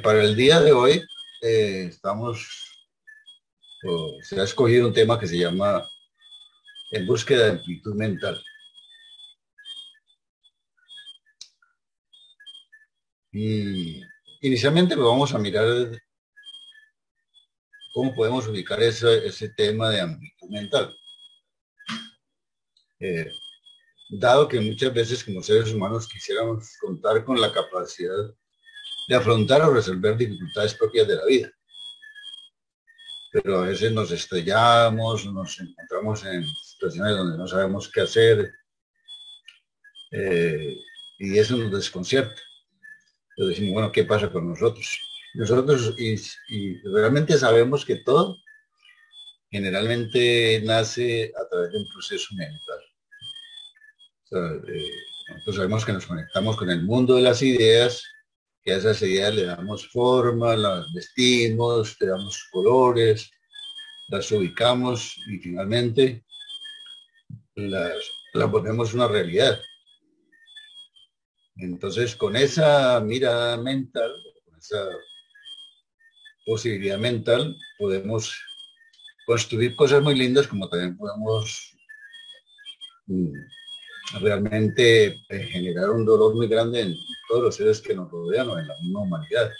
Para el día de hoy se ha escogido un tema que se llama En búsqueda de amplitud mental. Y inicialmente pues, vamos a mirar cómo podemos ubicar ese tema de amplitud mental. Eh, Dado que muchas veces como seres humanos quisiéramos contar con la capacidad de afrontar o resolver dificultades propias de la vida, pero a veces nos estrellamos, nos encontramos en situaciones donde no sabemos qué hacer, eh, y eso nos desconcierta. Entonces decimos, bueno, ¿qué pasa con nosotros? Y realmente sabemos que todo generalmente nace a través de un proceso mental. O sea, nosotros sabemos que nos conectamos con el mundo de las ideas, que a esas ideas le damos forma, las vestimos, le damos colores, las ubicamos y finalmente las volvemos una realidad. Entonces, con esa mirada mental, con esa posibilidad mental, podemos construir cosas muy lindas, como también podemos realmente generar un dolor muy grande en todos los seres que nos rodean o en la misma humanidad.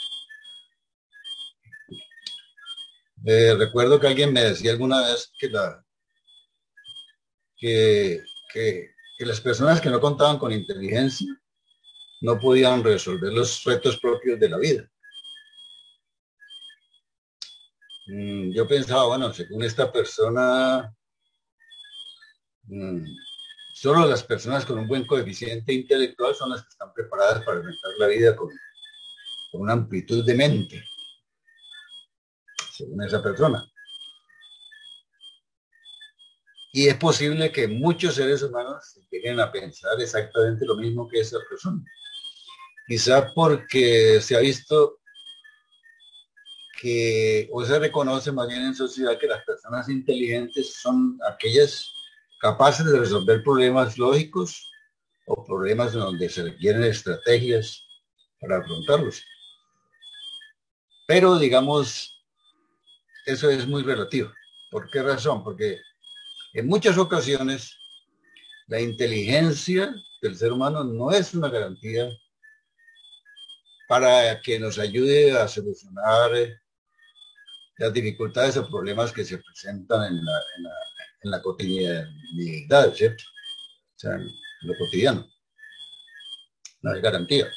Recuerdo que alguien me decía alguna vez que, que, que las personas que no contaban con inteligencia no podían resolver los retos propios de la vida. Yo pensaba, bueno, según esta persona, mm, solo las personas con un buen coeficiente intelectual son las que están preparadas para enfrentar la vida con una amplitud de mente, según esa persona. Y es posible que muchos seres humanos lleguen a pensar exactamente lo mismo que esa persona. Quizá porque se ha visto o se reconoce más bien en sociedad que las personas inteligentes son aquellas capaces de resolver problemas lógicos o problemas en donde se requieren estrategias para afrontarlos. Pero digamos, eso es muy relativo. ¿Por qué razón? Porque en muchas ocasiones la inteligencia del ser humano no es una garantía para que nos ayude a solucionar las dificultades o problemas que se presentan en la cotidianidad, ¿cierto? O sea, en lo cotidiano, no hay garantía.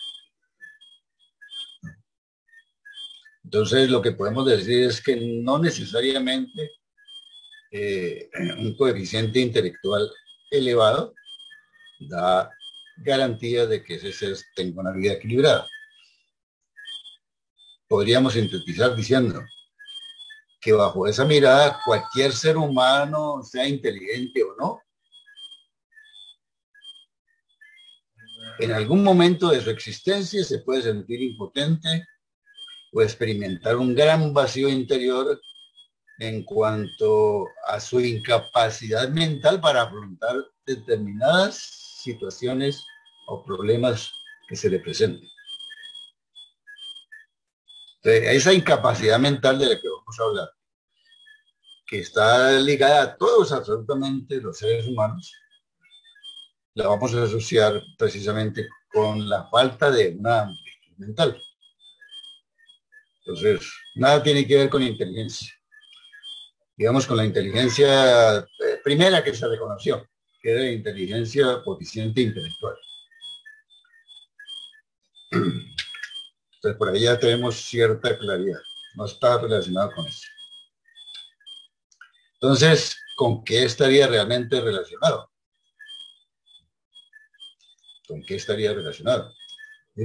Entonces, lo que podemos decir es que no necesariamente un coeficiente intelectual elevado da garantía de que ese ser tenga una vida equilibrada. Podríamos sintetizar diciendo que bajo esa mirada, cualquier ser humano, sea inteligente o no, en algún momento de su existencia se puede sentir impotente o experimentar un gran vacío interior en cuanto a su incapacidad mental para afrontar determinadas situaciones o problemas que se le presenten. Entonces, esa incapacidad mental de la que vamos a hablar, que está ligada a todos absolutamente los seres humanos, la vamos a asociar precisamente con la falta de una amplitud mental. Entonces, nada tiene que ver con inteligencia. Digamos, con la inteligencia primera que se reconoció, que era la inteligencia coeficiente intelectual. Entonces, por ahí ya tenemos cierta claridad. No está relacionado con eso. Entonces, ¿con qué estaría realmente relacionado? ¿Con qué estaría relacionado? ¿Sí?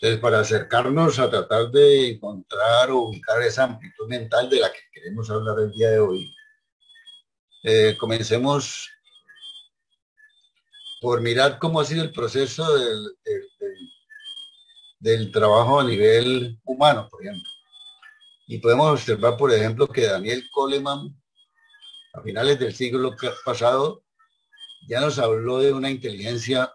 Entonces, para acercarnos a tratar de encontrar o ubicar esa amplitud mental de la que queremos hablar el día de hoy, comencemos por mirar cómo ha sido el proceso del trabajo a nivel humano, por ejemplo. Y podemos observar, por ejemplo, que Daniel Goleman, a finales del siglo pasado, ya nos habló de una inteligencia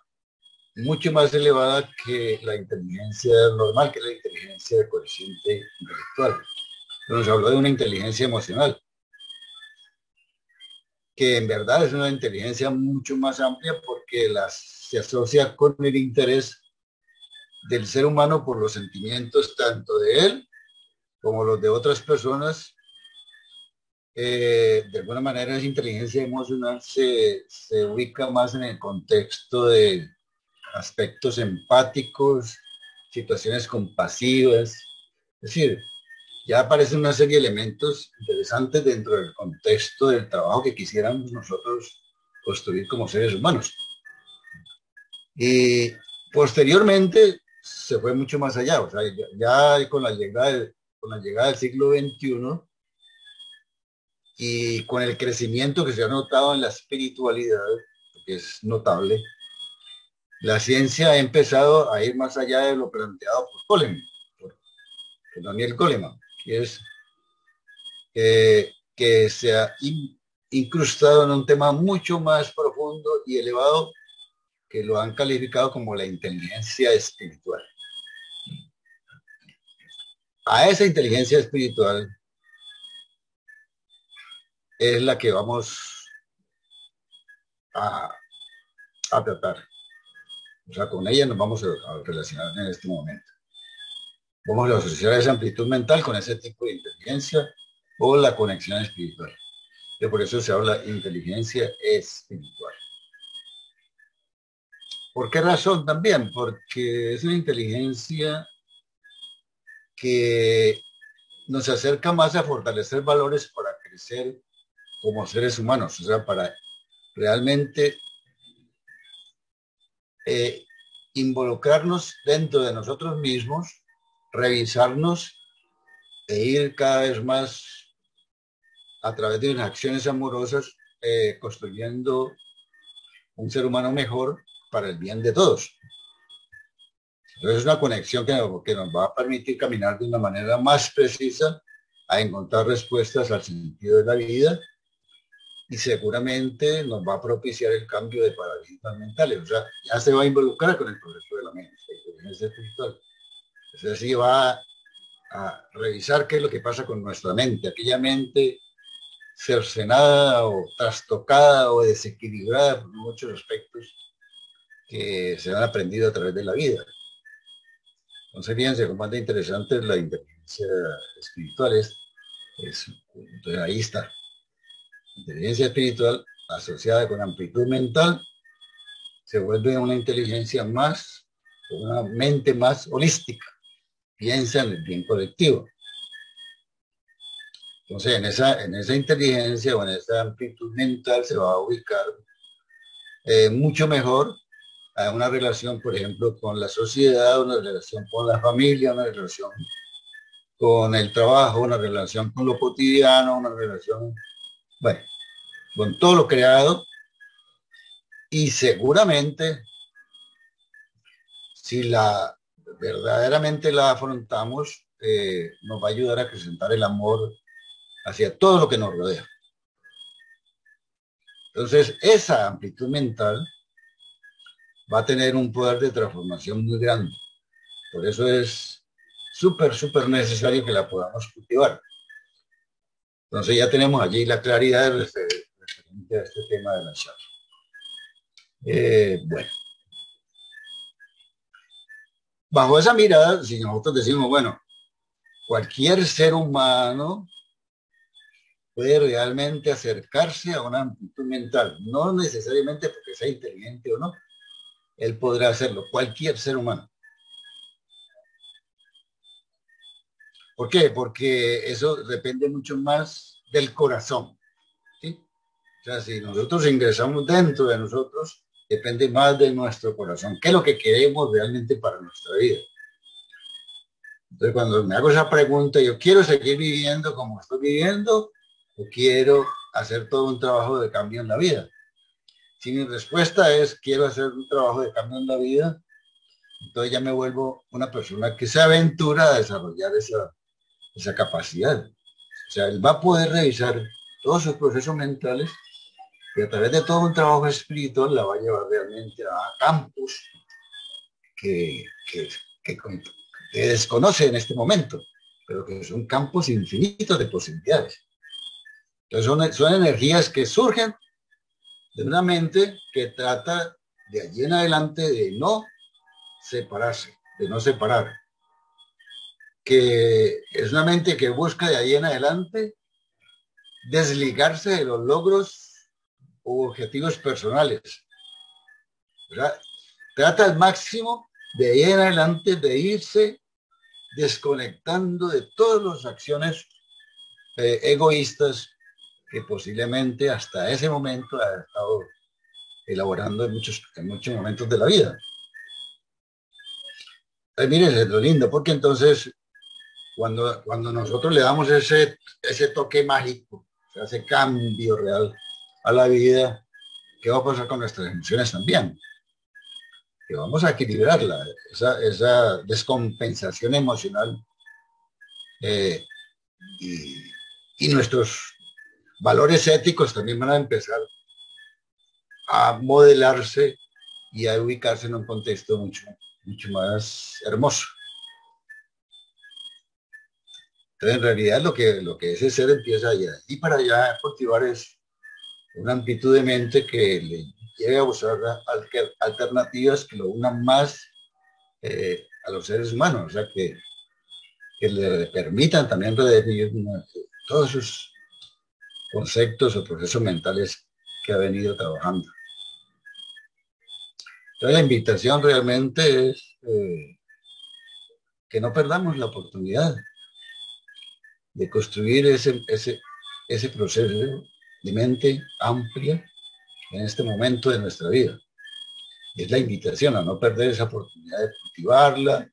mucho más elevada que la inteligencia normal, que es la inteligencia de coeficiente intelectual. Pero nos habló de una inteligencia emocional, que en verdad es una inteligencia mucho más amplia porque se asocia con el interés del ser humano por los sentimientos tanto de él como los de otras personas. De alguna manera esa inteligencia emocional se ubica más en el contexto de aspectos empáticos, situaciones compasivas, es decir, ya aparecen una serie de elementos interesantes dentro del contexto del trabajo que quisiéramos nosotros construir como seres humanos. Y posteriormente se fue mucho más allá, o sea, ya con la llegada del siglo XXI y con el crecimiento que se ha notado en la espiritualidad, que es notable, la ciencia ha empezado a ir más allá de lo planteado por Goleman, por Daniel Goleman, que es que se ha incrustado en un tema mucho más profundo y elevado que lo han calificado como la inteligencia espiritual. A esa inteligencia espiritual es la que vamos a, a tratar. O sea, con ella nos vamos a relacionar en este momento. Vamos a asociar esa amplitud mental con ese tipo de inteligencia o la conexión espiritual. Y por eso se habla de inteligencia espiritual. ¿Por qué razón también? Porque es una inteligencia que nos acerca más a fortalecer valores para crecer como seres humanos, o sea, para realmente eh, involucrarnos dentro de nosotros mismos, revisarnos e ir cada vez más a través de unas acciones amorosas construyendo un ser humano mejor para el bien de todos. Entonces es una conexión que nos va a permitir caminar de una manera más precisa a encontrar respuestas al sentido de la vida y seguramente nos va a propiciar el cambio de paradigmas mentales. O sea, ya se va a involucrar con el proceso de la mente, la inteligencia espiritual. Es decir, va a revisar qué es lo que pasa con nuestra mente, aquella mente cercenada o trastocada o desequilibrada por muchos aspectos que se han aprendido a través de la vida. Entonces, fíjense cómo anda interesante la inteligencia espiritual. Entonces, ahí está. Inteligencia espiritual asociada con amplitud mental se vuelve una inteligencia más, una mente más holística. Piensa en el bien colectivo. Entonces, en esa inteligencia o en esa amplitud mental se va a ubicar mucho mejor a una relación, por ejemplo, con la sociedad, una relación con la familia, una relación con el trabajo, una relación con lo cotidiano, una relación, bueno, con todo lo creado y seguramente si la verdaderamente la afrontamos, nos va a ayudar a acrecentar el amor hacia todo lo que nos rodea. Entonces, esa amplitud mental va a tener un poder de transformación muy grande. Por eso es súper necesario que la podamos cultivar. Entonces ya tenemos allí la claridad referente a este tema de la charla. Bueno, bajo esa mirada, si nosotros decimos, bueno, cualquier ser humano puede realmente acercarse a una amplitud mental, no necesariamente porque sea inteligente o no, él podrá hacerlo, cualquier ser humano. ¿Por qué? Porque eso depende mucho más del corazón, ¿sí? O sea, si nosotros ingresamos dentro de nosotros, depende más de nuestro corazón, qué es lo que queremos realmente para nuestra vida. Entonces, cuando me hago esa pregunta, yo quiero seguir viviendo como estoy viviendo o quiero hacer todo un trabajo de cambio en la vida. Si mi respuesta es quiero hacer un trabajo de cambio en la vida, entonces ya me vuelvo una persona que se aventura a desarrollar esa capacidad. O sea, él va a poder revisar todos sus procesos mentales y a través de todo un trabajo espiritual la va a llevar realmente a campos que, que, que desconoce en este momento, pero que son campos infinitos de posibilidades. Entonces son energías que surgen de una mente que trata de allí en adelante de no separarse, de no separar, que es una mente que busca de allí en adelante desligarse de los logros u objetivos personales, ¿verdad? Trata al máximo de ahí en adelante de irse desconectando de todas las acciones egoístas que posiblemente hasta ese momento ha estado elaborando en muchos momentos de la vida. Miren, es lo lindo, porque entonces cuando nosotros le damos ese toque mágico, o sea, ese cambio real a la vida, ¿qué va a pasar con nuestras emociones también? Que vamos a equilibrarla, esa descompensación emocional eh, y, y nuestros valores éticos también van a empezar a modelarse y a ubicarse en un contexto mucho más hermoso. Entonces, en realidad, lo que ese ser empieza allá y para allá a cultivar es una amplitud de mente que le lleve a buscar alternativas que lo unan más a los seres humanos, o sea, que le permitan también redefinir todos sus conceptos o procesos mentales que ha venido trabajando. Entonces, la invitación realmente es que no perdamos la oportunidad de construir ese proceso de mente amplia en este momento de nuestra vida. Es la invitación a no perder esa oportunidad de cultivarla,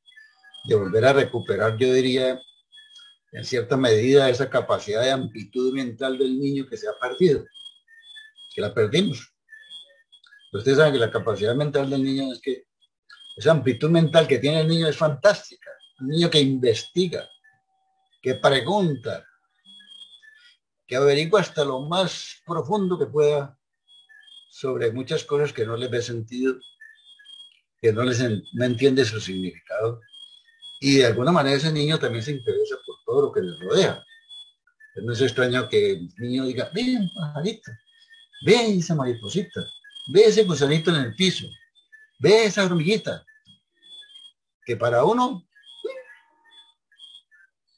de volver a recuperar, yo diría, en cierta medida, esa capacidad de amplitud mental del niño que se ha perdido, que la perdimos. Ustedes saben que la capacidad mental del niño es que esa amplitud mental que tiene el niño es fantástica. Un niño que investiga, que pregunta, que averigua hasta lo más profundo que pueda sobre muchas cosas que no les ve sentido, que no entiende su significado. Y de alguna manera ese niño también se interesa por todo lo que les rodea. No es extraño que el niño diga, ve un pajarito, ve esa mariposita, ve ese gusanito en el piso, ve esa hormiguita, que para uno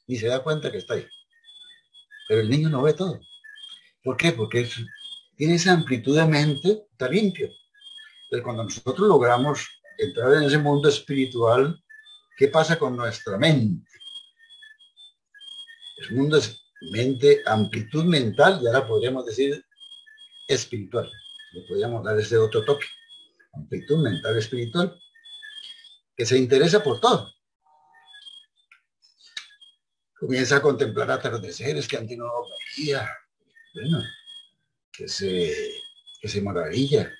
ni se da cuenta que está ahí. Pero el niño no ve todo. ¿Por qué? Porque tiene esa amplitud de mente, está limpio. Entonces, cuando nosotros logramos entrar en ese mundo espiritual, ¿qué pasa con nuestra mente? Es un mundo de mente, amplitud mental, y ahora podríamos decir espiritual. Le podríamos dar ese otro toque. Amplitud mental espiritual, que se interesa por todo. Comienza a contemplar atardeceres que antes no veía. Bueno, que se, que se maravilla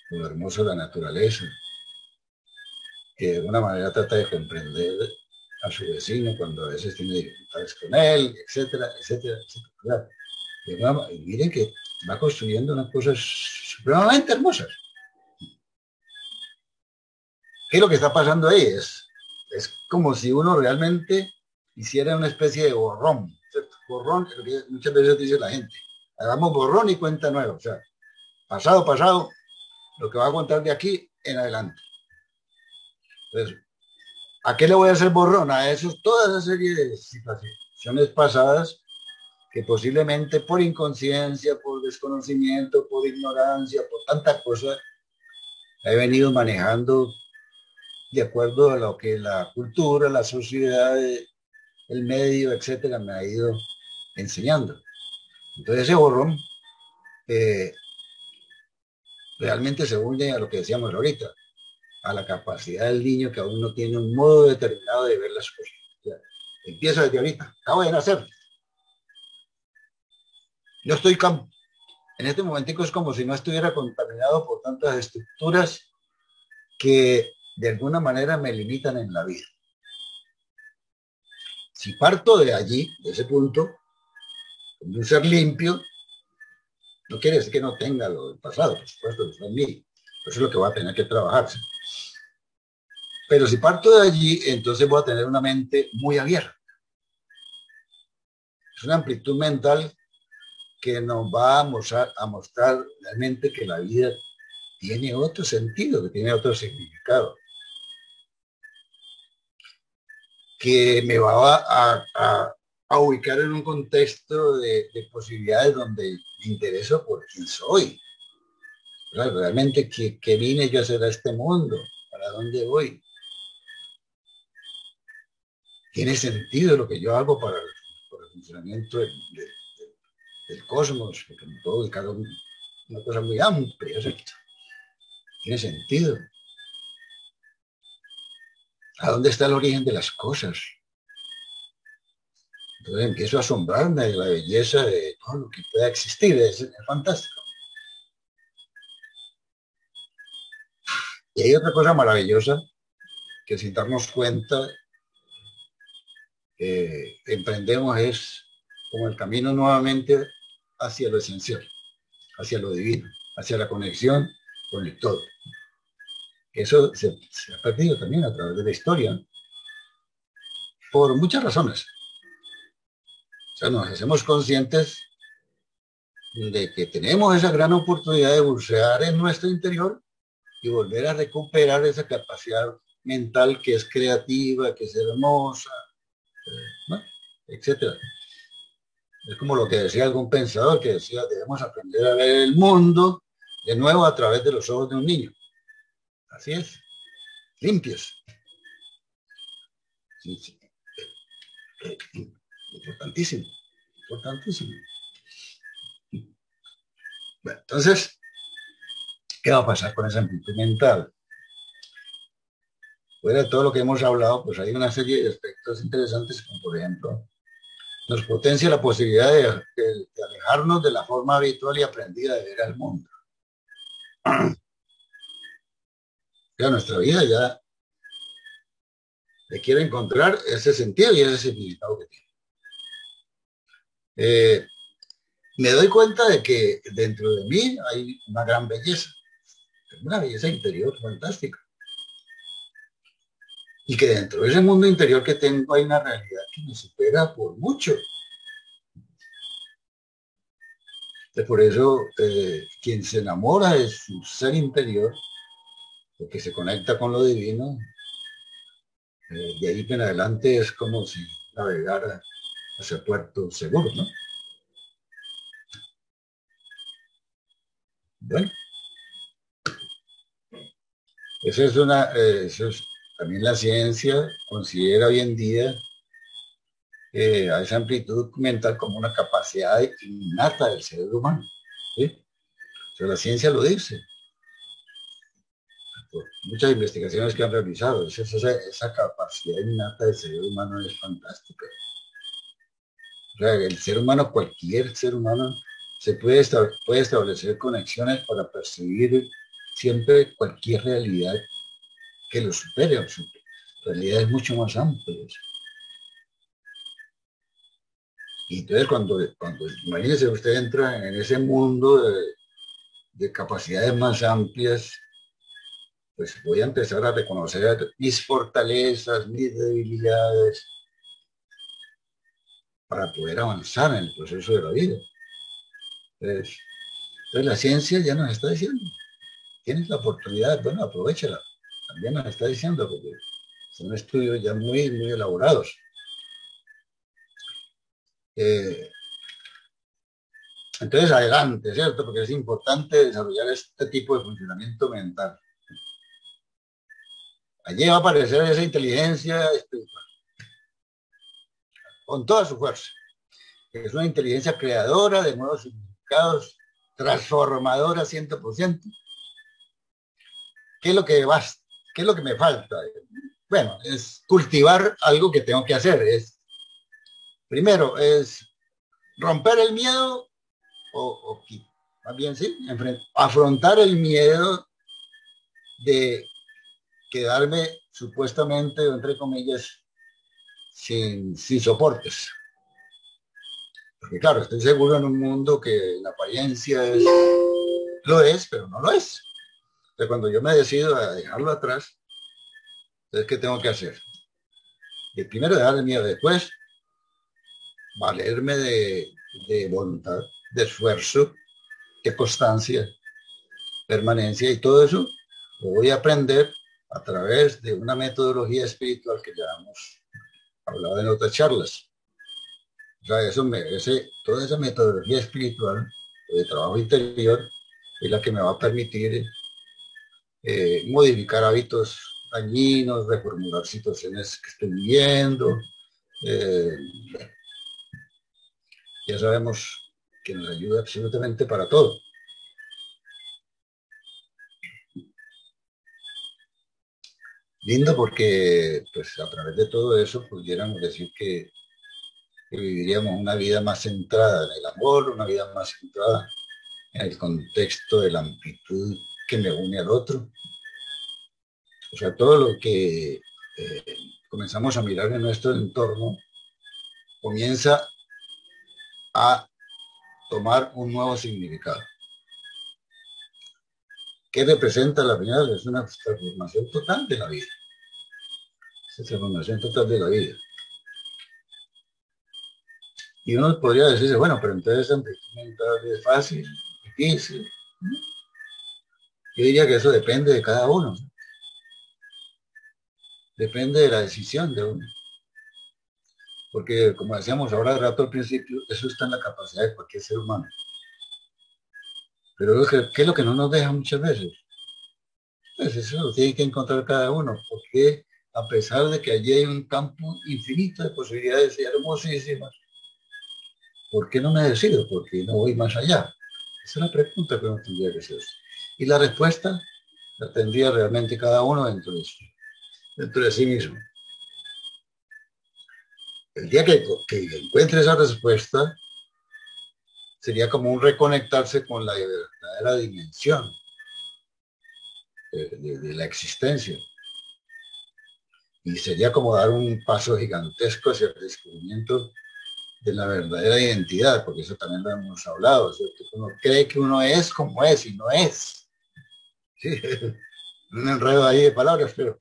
con lo hermoso de la naturaleza, que de alguna manera trata de comprender a su vecino cuando a veces tiene dificultades con él, etcétera, etcétera, etcétera. Y miren que va construyendo unas cosas supremamente hermosas. ¿Qué es lo que está pasando ahí? Es como si uno realmente hiciera una especie de borrón, ¿cierto? Borrón, lo que muchas veces dice la gente. Hagamos borrón y cuenta nueva. O sea, pasado, pasado, lo que va a contar de aquí en adelante. Entonces, ¿a qué le voy a hacer borrón? A eso, toda esa serie de situaciones pasadas que posiblemente por inconsciencia, por desconocimiento, por ignorancia, por tanta cosa, he venido manejando de acuerdo a lo que la cultura, la sociedad, el medio, etcétera, me ha ido enseñando. Entonces ese borrón eh, realmente se une a lo que decíamos ahorita, a la capacidad del niño que aún no tiene un modo determinado de ver las cosas. O sea, empiezo desde ahorita, acabo de nacer. Yo estoy en este momentico es como si no estuviera contaminado por tantas estructuras que de alguna manera me limitan en la vida. Si parto de allí, de ese punto, de un ser limpio, no quiere decir que no tenga lo del pasado, por supuesto, que está en mí. Eso es lo que va a tener que trabajarse. Pero si parto de allí, entonces voy a tener una mente muy abierta. Es una amplitud mental que nos va a mostrar realmente que la vida tiene otro sentido, que tiene otro significado, que me va a ubicar en un contexto de posibilidades donde me intereso por quién soy. Realmente, ¿qué vine yo a hacer a este mundo? ¿Para dónde voy? ¿Tiene sentido lo que yo hago para el funcionamiento del cosmos? Porque todo y cada uno, una cosa muy amplia, ¿cierto? ¿Tiene sentido? ¿A dónde está el origen de las cosas? Entonces empiezo a asombrarme de la belleza de todo lo que pueda existir. Es fantástico. Y hay otra cosa maravillosa que sin darnos cuenta emprendemos es como el camino nuevamente hacia lo esencial, hacia lo divino, hacia la conexión con el todo. Eso se ha perdido también a través de la historia por muchas razones. O sea, nos hacemos conscientes de que tenemos esa gran oportunidad de bucear en nuestro interior y volver a recuperar esa capacidad mental que es creativa, que es hermosa, ¿no? Etcétera. Es como lo que decía algún pensador que decía, debemos aprender a ver el mundo de nuevo a través de los ojos de un niño. Así es, limpios. Sí, sí. Importantísimo, importantísimo. Bueno, entonces, ¿qué va a pasar con esa amplitud mental? Fuera de todo lo que hemos hablado, pues hay una serie de aspectos interesantes, como por ejemplo, nos potencia la posibilidad de alejarnos de la forma habitual y aprendida de ver al mundo. Ya nuestra vida ya le quiere encontrar ese sentido y ese significado que tiene. Me doy cuenta de que dentro de mí hay una belleza interior fantástica. Y que dentro de ese mundo interior que tengo hay una realidad que me supera por mucho. Por eso, quien se enamora de su ser interior, porque se conecta con lo divino, de ahí en adelante es como si navegara hacia puerto seguro, ¿no? Bueno, eso es también la ciencia considera hoy en día a esa amplitud mental como una capacidad innata del ser humano. ¿Sí? O sea, la ciencia lo dice, por muchas investigaciones que han realizado, esa capacidad innata del ser humano es fantástica. O sea, el ser humano, cualquier ser humano, puede establecer conexiones para percibir siempre cualquier realidad que lo supere, o su realidad es mucho más amplia. Y entonces cuando imagínese usted entra en ese mundo de capacidades más amplias, pues voy a empezar a reconocer mis fortalezas, mis debilidades, para poder avanzar en el proceso de la vida. Entonces la ciencia ya nos está diciendo, tienes la oportunidad, bueno, aprovechala. También nos está diciendo, porque son estudios ya muy, muy elaborados. Entonces, adelante, ¿cierto? Porque es importante desarrollar este tipo de funcionamiento mental. Allí va a aparecer esa inteligencia espiritual, con toda su fuerza. Es una inteligencia creadora de nuevos significados, transformadora 100%. ¿Qué es lo que basta? ¿Qué es lo que me falta? Bueno, es cultivar algo que tengo que hacer. Primero, es romper el miedo o más bien sí, afrontar el miedo de quedarme supuestamente, entre comillas, sin soportes. Porque claro, estoy seguro en un mundo que la apariencia lo es, pero no lo es. Entonces, cuando yo me decido a dejarlo atrás, Entonces, ¿qué tengo que hacer? El primero, dejar el miedo. Después, valerme de voluntad, de esfuerzo, de constancia, permanencia, y todo eso lo voy a aprender a través de una metodología espiritual que ya hemos hablado en otras charlas. O sea, toda esa metodología espiritual de trabajo interior es la que me va a permitir modificar hábitos dañinos, reformular situaciones que estoy viviendo. Eh, ya sabemos que nos ayuda absolutamente para todo. Lindo porque pues a través de todo eso pudiéramos decir que viviríamos una vida más centrada en el amor, una vida más centrada en el contexto de la amplitud que me une al otro. O sea, todo lo que comenzamos a mirar en nuestro entorno comienza a tomar un nuevo significado. ¿Qué representa la final? Es una transformación total de la vida. Es una transformación total de la vida. Y uno podría decirse, bueno, pero entonces amplitud mental es fácil, difícil. Yo diría que eso depende de cada uno. Depende de la decisión de uno. Porque, como decíamos ahora de rato al principio, eso está en la capacidad de cualquier ser humano. Pero ¿qué es lo que no nos deja muchas veces? Pues eso lo tiene que encontrar cada uno, porque a pesar de que allí hay un campo infinito de posibilidades y hermosísimas, ¿por qué no me decido? ¿Por qué no voy más allá? Esa es la pregunta que uno tendría que hacer. Y la respuesta la tendría realmente cada uno dentro de sí mismo. El día que encuentre esa respuesta, sería como un reconectarse con la verdadera dimensión de la existencia. Y sería como dar un paso gigantesco hacia el descubrimiento de la verdadera identidad, porque eso también lo hemos hablado, ¿cierto? Uno cree que uno es como es y no es. ¿Sí? Un enredo ahí de palabras, pero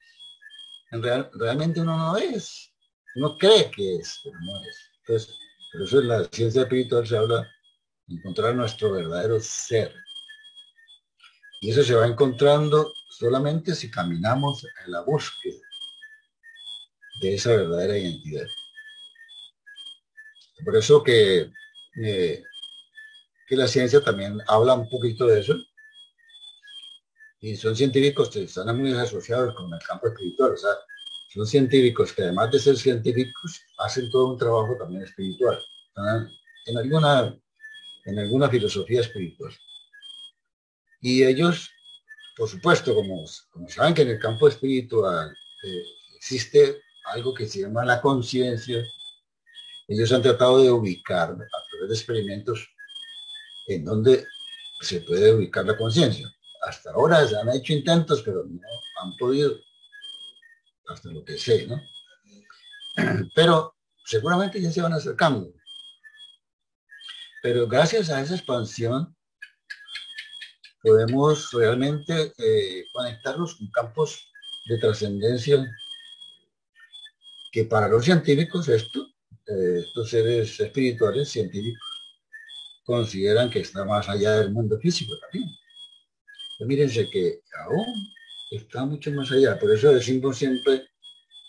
realmente uno no es. Uno cree que es, pero no es. Entonces, por eso en la ciencia espiritual se habla de encontrar nuestro verdadero ser. Y eso se va encontrando solamente si caminamos en la búsqueda de esa verdadera identidad. Por eso que la ciencia también habla un poquito de eso, y son científicos que están muy asociados con el campo espiritual, o sea, son científicos que además de ser científicos, hacen todo un trabajo también espiritual, en alguna filosofía espiritual. Y ellos, por supuesto, como saben que en el campo espiritual existe algo que se llama la conciencia, ellos han tratado de ubicar a través de experimentos en donde se puede ubicar la conciencia. Hasta ahora se han hecho intentos, pero no han podido, hasta lo que sé, ¿no? Pero seguramente ya se van acercando. Pero gracias a esa expansión podemos realmente conectarnos con campos de trascendencia que para los científicos estos seres espirituales científicos consideran que está más allá del mundo físico también. Pues mírense que aún está mucho más allá. Por eso decimos siempre,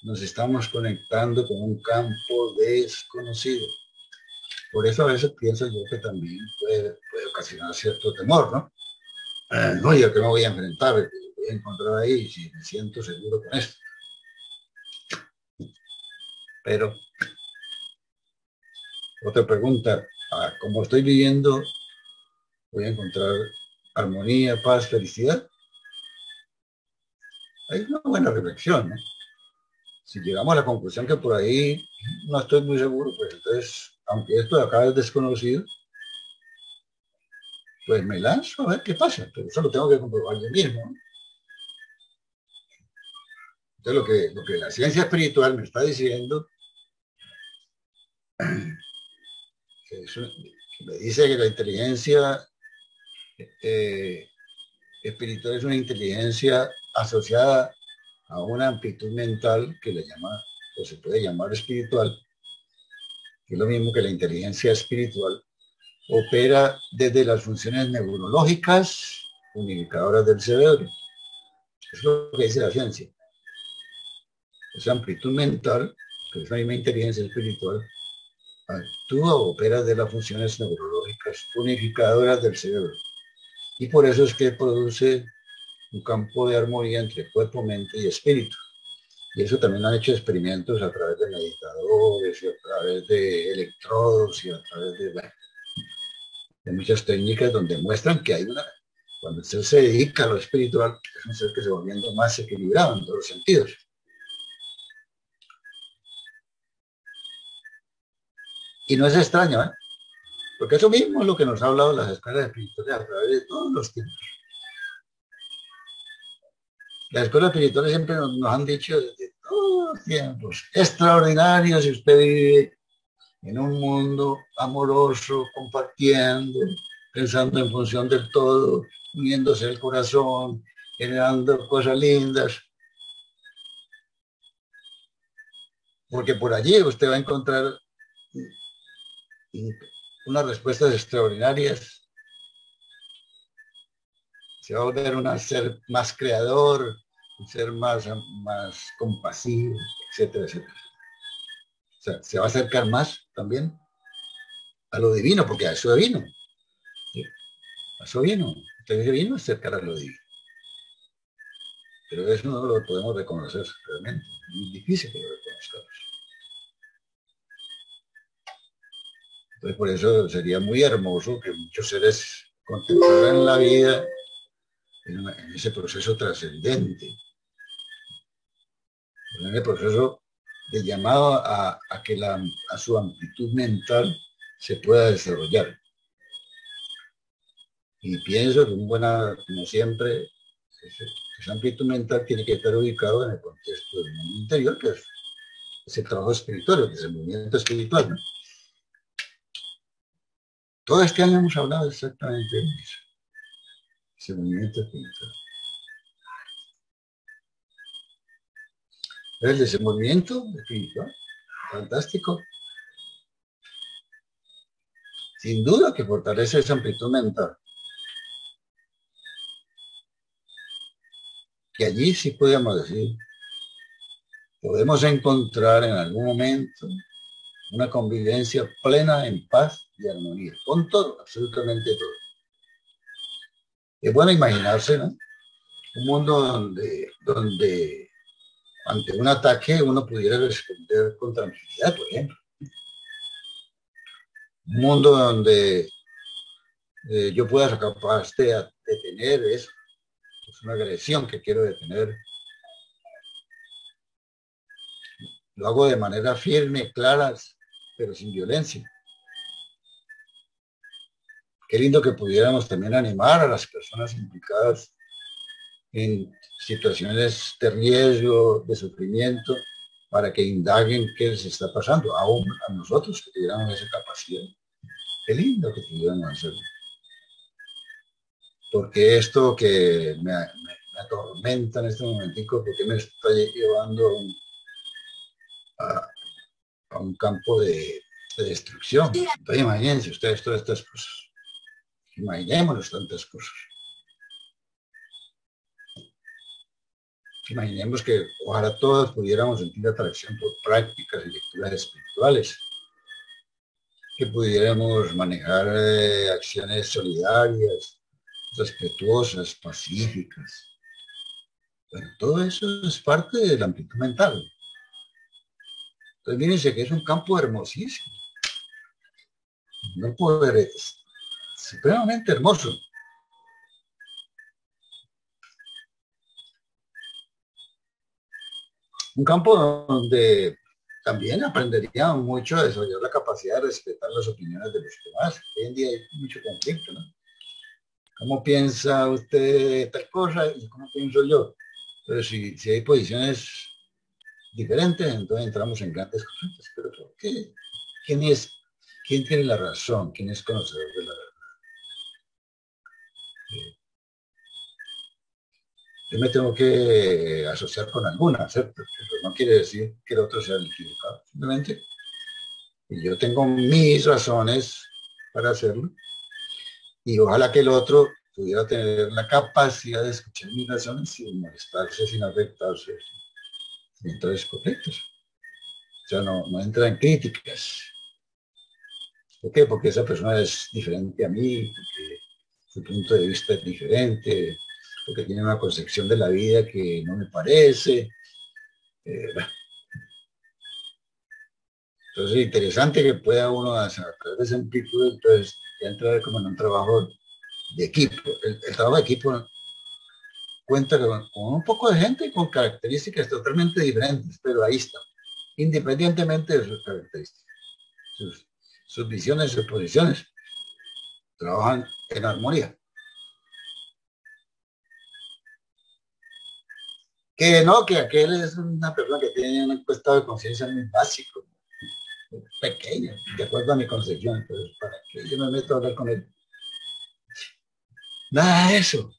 nos estamos conectando con un campo desconocido. Por eso a veces pienso yo que también puede ocasionar cierto temor, ¿no? No, yo que me voy a enfrentar, voy a encontrar ahí si me siento seguro con esto. Pero otra pregunta, ¿cómo estoy viviendo? ¿Voy a encontrar armonía, paz, felicidad? Hay una buena reflexión, ¿no? Si llegamos a la conclusión que por ahí no estoy muy seguro, pues entonces, aunque esto de acá es desconocido, pues me lanzo a ver qué pasa, pero eso lo tengo que comprobar yo mismo, ¿no? Entonces lo que la ciencia espiritual me está diciendo, me dice que la inteligencia espiritual es una inteligencia asociada a una amplitud mental que le llama, o se puede llamar espiritual, que es lo mismo que la inteligencia espiritual, opera desde las funciones neurológicas unificadoras del cerebro. Es lo que dice la ciencia. Esa amplitud mental, que es la misma inteligencia espiritual, actúa o opera de las funciones neurológicas unificadoras del cerebro. Y por eso es que produce un campo de armonía entre cuerpo, mente y espíritu. Y eso también han hecho experimentos a través de meditadores y a través de electrodos y a través de muchas técnicas donde muestran que hay una, cuando usted se dedica a lo espiritual, es un ser que se va volviendo más equilibrado en todos los sentidos. Y no es extraño, ¿eh? Porque eso mismo es lo que nos ha hablado las escuelas espirituales a través de todos los tiempos. Las escuelas espirituales siempre nos han dicho desde todos los tiempos, extraordinarios si usted vive en un mundo amoroso, compartiendo, pensando en función del todo, uniéndose el corazón, generando cosas lindas. Porque por allí usted va a encontrar unas respuestas extraordinarias. Se va a volver un ser más creador, un ser más compasivo, etcétera, etcétera. O sea, se va a acercar más también a lo divino, porque a eso vino. ¿Sí? A eso vino. Usted vino a acercar a lo divino. Pero eso no lo podemos reconocer realmente. Es muy difícil que lo reconozcamos. Entonces, por eso sería muy hermoso que muchos seres contemplaran la vida en ese proceso trascendente, en el proceso de llamado a que a su amplitud mental se pueda desarrollar. Y pienso que como siempre, esa amplitud mental tiene que estar ubicado en el contexto del mundo interior, que es el trabajo espiritual, que es el movimiento espiritual, ¿no? Todo este año hemos hablado exactamente de eso, ese movimiento espiritual. El desenvolvimiento espiritual, fantástico. Sin duda que fortalece esa amplitud mental. Que allí sí podemos decir, podemos encontrar en algún momento una convivencia plena en paz y armonía, con todo, absolutamente todo. Es bueno imaginarse, ¿no? Un mundo donde ante un ataque uno pudiera responder con tranquilidad, por ejemplo. Un mundo donde yo pueda ser capaz de detener eso. Es una agresión que quiero detener. Lo hago de manera firme, clara, pero sin violencia. Qué lindo que pudiéramos también animar a las personas implicadas en situaciones de riesgo, de sufrimiento, para que indaguen qué les está pasando, aún a nosotros que tuviéramos esa capacidad. Qué lindo que pudiéramos hacerlo. Porque esto que me atormenta en este momentico, porque me está llevando a un campo de destrucción. Entonces imagínense ustedes todas estas cosas. Imaginémonos tantas cosas. Imaginemos que ojalá todos pudiéramos sentir atracción por prácticas y lecturas espirituales, que pudiéramos manejar acciones solidarias, respetuosas, pacíficas. Bueno, todo eso es parte de la amplitud mental. Entonces, mírense que es un campo hermosísimo, un poder supremamente hermoso. Un campo donde también aprendería mucho a desarrollar la capacidad de respetar las opiniones de los demás. Hoy en día hay mucho conflicto, ¿no? ¿Cómo piensa usted tal cosa y cómo pienso yo? Pero si hay posiciones diferentes, entonces entramos en grandes conflictos. Pero ¿por qué? ¿Quién es? ¿Quién tiene la razón? ¿Quién es conocedor de la verdad? yo me tengo que asociar con alguna, ¿cierto? Pero no quiere decir que el otro sea el equivocado. Simplemente yo tengo mis razones para hacerlo y ojalá que el otro pudiera tener la capacidad de escuchar mis razones sin molestarse, sin afectarse, sin entrar conflictos. O sea, no entra en críticas. ¿Por qué? Porque esa persona es diferente a mí, porque su punto de vista es diferente, porque tiene una concepción de la vida que no me parece. Bueno, entonces, es interesante que pueda uno hacer esa amplitud, entonces ya entrar como en un trabajo de equipo. El trabajo de equipo cuenta con un poco de gente con características totalmente diferentes, pero ahí está, independientemente de sus características, sus, sus visiones, sus posiciones, trabajan en armonía. Que no, que aquel es una persona que tiene un estado de conciencia muy básico, muy pequeño, de acuerdo a mi concepción. Entonces, ¿para qué yo me meto a hablar con él? Nada de eso.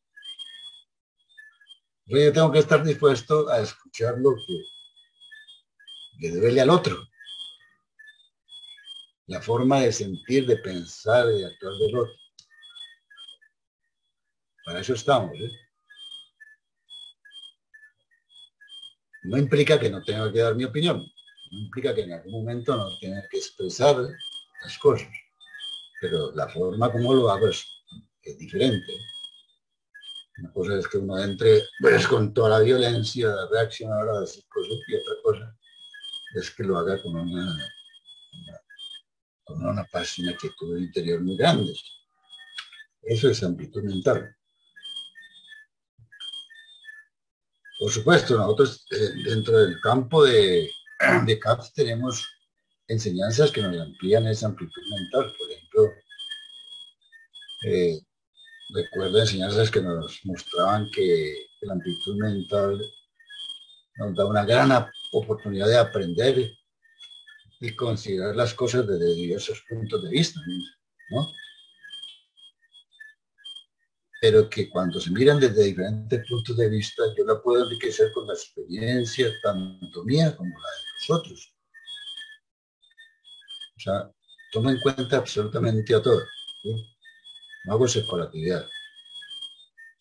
Yo tengo que estar dispuesto a escuchar lo que le duele al otro, la forma de sentir, de pensar, de actuar del otro. Para eso estamos, ¿eh? No implica que no tenga que dar mi opinión, no implica que en algún momento no tenga que expresar las cosas, pero la forma como lo hago es diferente. Una cosa es que uno entre pues, con toda la violencia, reaccionar a decir cosas, y otra cosa es que lo haga con una paz y una quietud interior muy grandes. Eso es amplitud mental. Por supuesto, nosotros dentro del campo de CAPS tenemos enseñanzas que nos amplían esa amplitud mental. Por ejemplo, eh, recuerdo enseñanzas que nos mostraban que la amplitud mental nos da una gran oportunidad de aprender y considerar las cosas desde diversos puntos de vista, ¿no? Pero que cuando se miran desde diferentes puntos de vista, yo la puedo enriquecer con la experiencia tanto mía como la de nosotros. O sea, tomo en cuenta absolutamente a todo, ¿sí? No hago separatividad.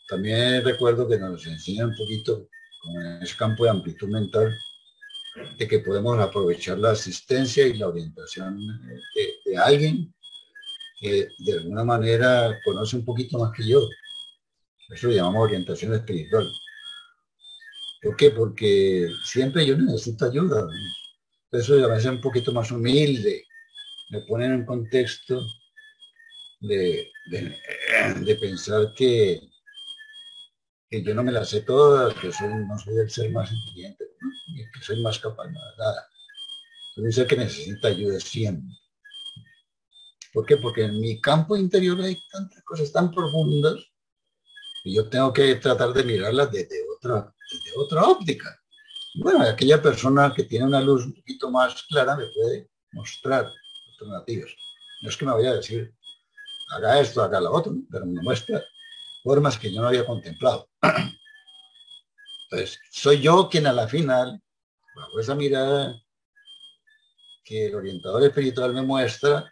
También recuerdo que nos enseña un poquito, como en ese campo de amplitud mental, de que podemos aprovechar la asistencia y la orientación de alguien que de alguna manera conoce un poquito más que yo. Eso lo llamamos orientación espiritual. ¿Por qué? Porque siempre yo necesito ayuda. Eso ya me hace un poquito más humilde, me pone en un contexto de pensar que yo no me las sé todas, que no soy el ser más inteligente, ¿no? Que soy más capaz, no, nada. Soy un ser que necesita ayuda siempre. ¿Por qué? Porque en mi campo interior hay tantas cosas tan profundas que yo tengo que tratar de mirarlas desde otra óptica. Bueno, aquella persona que tiene una luz un poquito más clara me puede mostrar alternativas. No es que me vaya a decir, haga esto, haga lo otro, pero me muestra formas que yo no había contemplado. Entonces, soy yo quien a la final, bajo esa mirada que el orientador espiritual me muestra,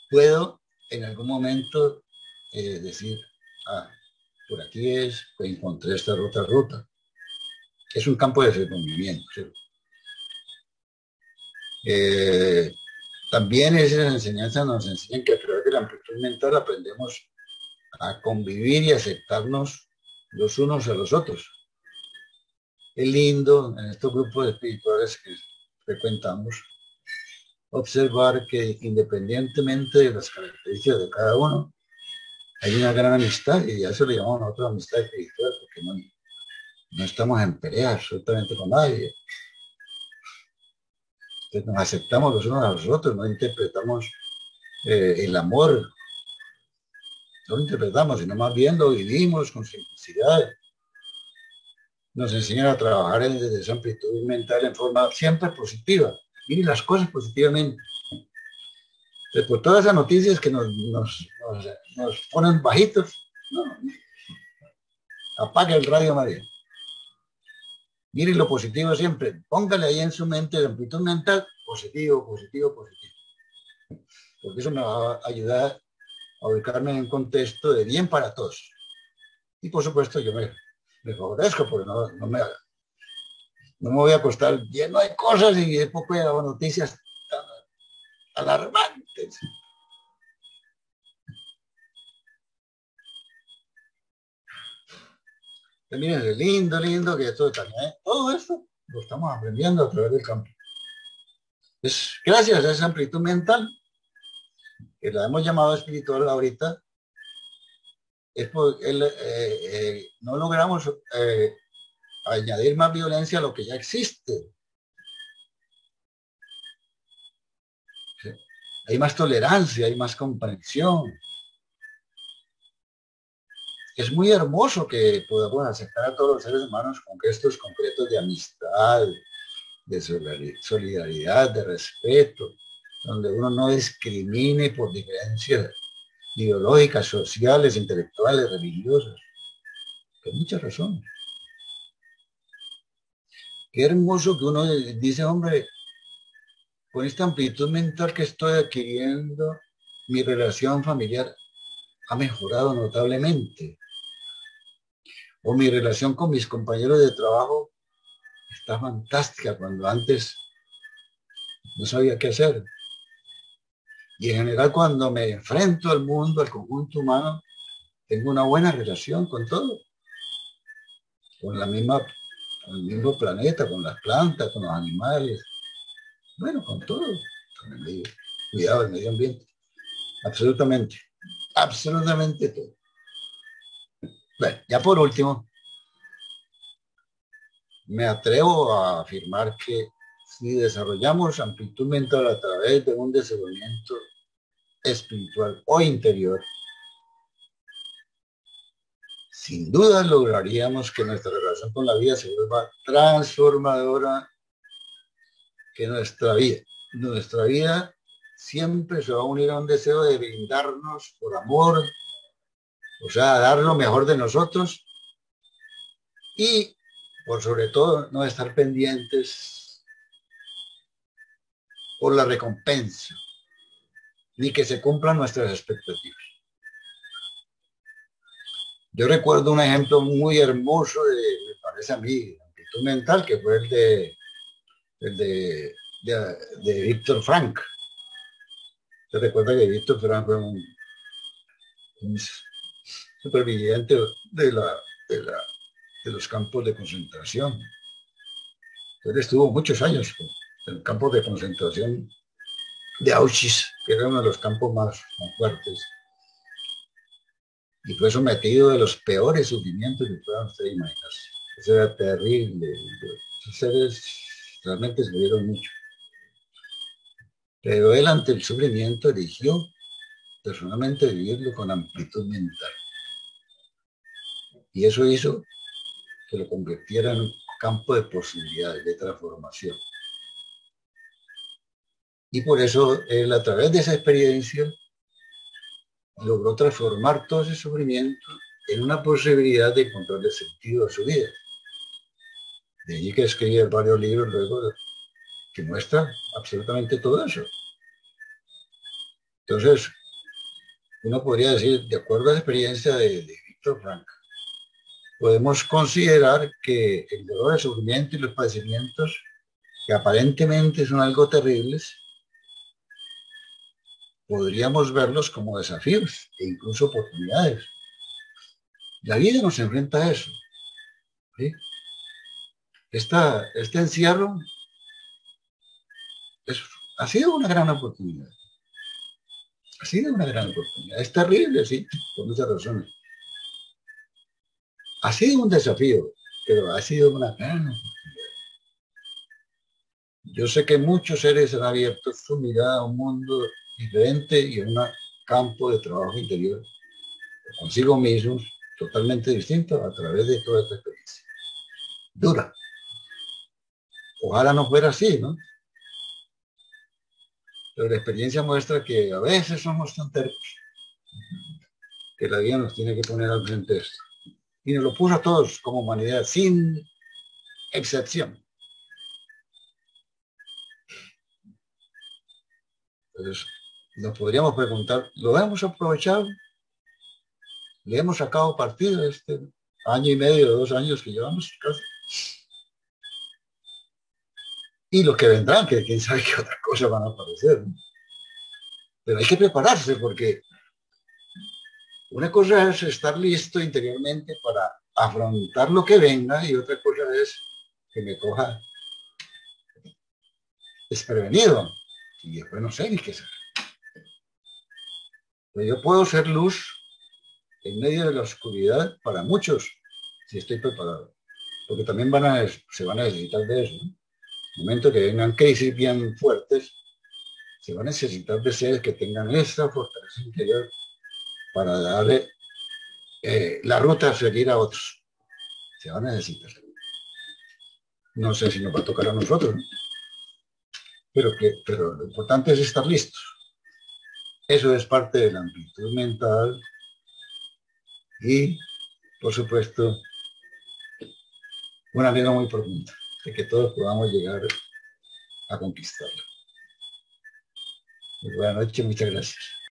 puedo en algún momento decir, ah, por aquí es, pues encontré esta ruta. Es un campo de desenvolvimiento. ¿Sí? Eh, También esas enseñanzas nos enseñan que a través de la amplitud mental aprendemos a convivir y aceptarnos los unos a los otros. Es lindo en estos grupos espirituales que frecuentamos observar que independientemente de las características de cada uno, hay una gran amistad y a eso le llamamos nosotros amistad espiritual porque no estamos en pelea absolutamente con nadie. Entonces nos aceptamos los unos a los otros, no interpretamos el amor, no lo interpretamos, sino más bien lo vivimos con simplicidad. Nos enseñan a trabajar desde esa amplitud mental en forma siempre positiva. Miren las cosas positivamente. Entonces, por todas esas noticias que nos ponen bajitos, no, Apague el radio María. Mire lo positivo siempre. Póngale ahí en su mente de amplitud mental, positivo, positivo, positivo. Porque eso me va a ayudar a ubicarme en un contexto de bien para todos. Y por supuesto yo me favorezco porque no me voy a acostar lleno de cosas y de poco de noticias alarmantes. Miren, es lindo, lindo que esto también, todo esto lo estamos aprendiendo a través del campo. Es gracias a esa amplitud mental, que la hemos llamado espiritual ahorita, no logramos añadir más violencia a lo que ya existe. ¿Sí? Hay más tolerancia, hay más comprensión. Es muy hermoso que podamos aceptar a todos los seres humanos con gestos concretos de amistad, de solidaridad, de respeto, donde uno no discrimine por diferencias ideológicas, sociales, intelectuales, religiosas. Por muchas razones. Qué hermoso que uno dice, hombre, con esta amplitud mental que estoy adquiriendo, mi relación familiar ha mejorado notablemente. O mi relación con mis compañeros de trabajo está fantástica cuando antes no sabía qué hacer. Y en general cuando me enfrento al mundo, al conjunto humano, tengo una buena relación con todo. Con el mismo planeta, con las plantas, con los animales. Bueno, con todo. Con el medio, cuidado del medio ambiente. Absolutamente. Absolutamente todo. Bueno, ya por último, me atrevo a afirmar que si desarrollamos amplitud mental a través de un desarrollamiento espiritual o interior, sin duda lograríamos que nuestra relación con la vida se vuelva transformadora, que nuestra vida siempre se va a unir a un deseo de brindarnos por amor, o sea, dar lo mejor de nosotros y, por sobre todo, no estar pendientes por la recompensa, ni que se cumplan nuestras expectativas. Yo recuerdo un ejemplo muy hermoso me parece a mí, de amplitud mental, que fue el de Víctor Frank. ¿Se recuerda que Víctor Frank fue un superviviente de los campos de concentración? Él estuvo muchos años en el campo de concentración de Auschwitz, que era uno de los campos más fuertes, y fue sometido a los peores sufrimientos que puedan ustedes imaginarse. Eso era terrible. Esos seres realmente sufrieron mucho. Pero él ante el sufrimiento eligió personalmente vivirlo con amplitud mental. Y eso hizo que lo convirtiera en un campo de posibilidades, de transformación. Y por eso él, a través de esa experiencia, logró transformar todo ese sufrimiento en una posibilidad de encontrar el sentido a su vida. De allí que escribí varios libros luego que muestran absolutamente todo eso. Entonces, uno podría decir, de acuerdo a la experiencia de Víctor Frank, podemos considerar que el dolor, el sufrimiento y los padecimientos, que aparentemente son algo terribles, podríamos verlos como desafíos e incluso oportunidades. La vida nos enfrenta a eso. ¿Sí? Este encierro ha sido una gran oportunidad. Ha sido una gran oportunidad. Es terrible, sí, por muchas razones. Ha sido un desafío, pero ha sido una gran oportunidad. Yo sé que muchos seres han abierto su mirada a un mundo diferente y a un campo de trabajo interior consigo mismos totalmente distinto a través de toda esta experiencia. Dura. Ojalá no fuera así, ¿no? Pero la experiencia muestra que a veces somos tan tercos que la vida nos tiene que poner al frente de esto. y nos lo puso a todos como humanidad, sin excepción. Entonces, nos podríamos preguntar, ¿lo hemos aprovechado? ¿Le hemos sacado partido a este año y medio, 2 años que llevamos casi? Y los que vendrán, que quién sabe qué otras cosas van a aparecer, ¿no? Pero hay que prepararse porque una cosa es estar listo interiormente para afrontar lo que venga y otra cosa es que me coja desprevenido y después no sé ni qué hacer. Pero yo puedo ser luz en medio de la oscuridad para muchos si estoy preparado, porque también se van a necesitar de eso, ¿no? En el momento que vengan crisis bien fuertes, se va a necesitar de seres que tengan esa fortaleza interior para darle la ruta a seguir a otros. Se va a necesitar. No sé si nos va a tocar a nosotros, ¿no? Pero lo importante es estar listos. Eso es parte de la amplitud mental y, por supuesto, una vida muy profunda, de que todos podamos llegar a conquistarlo. Buenas noches, muchas gracias.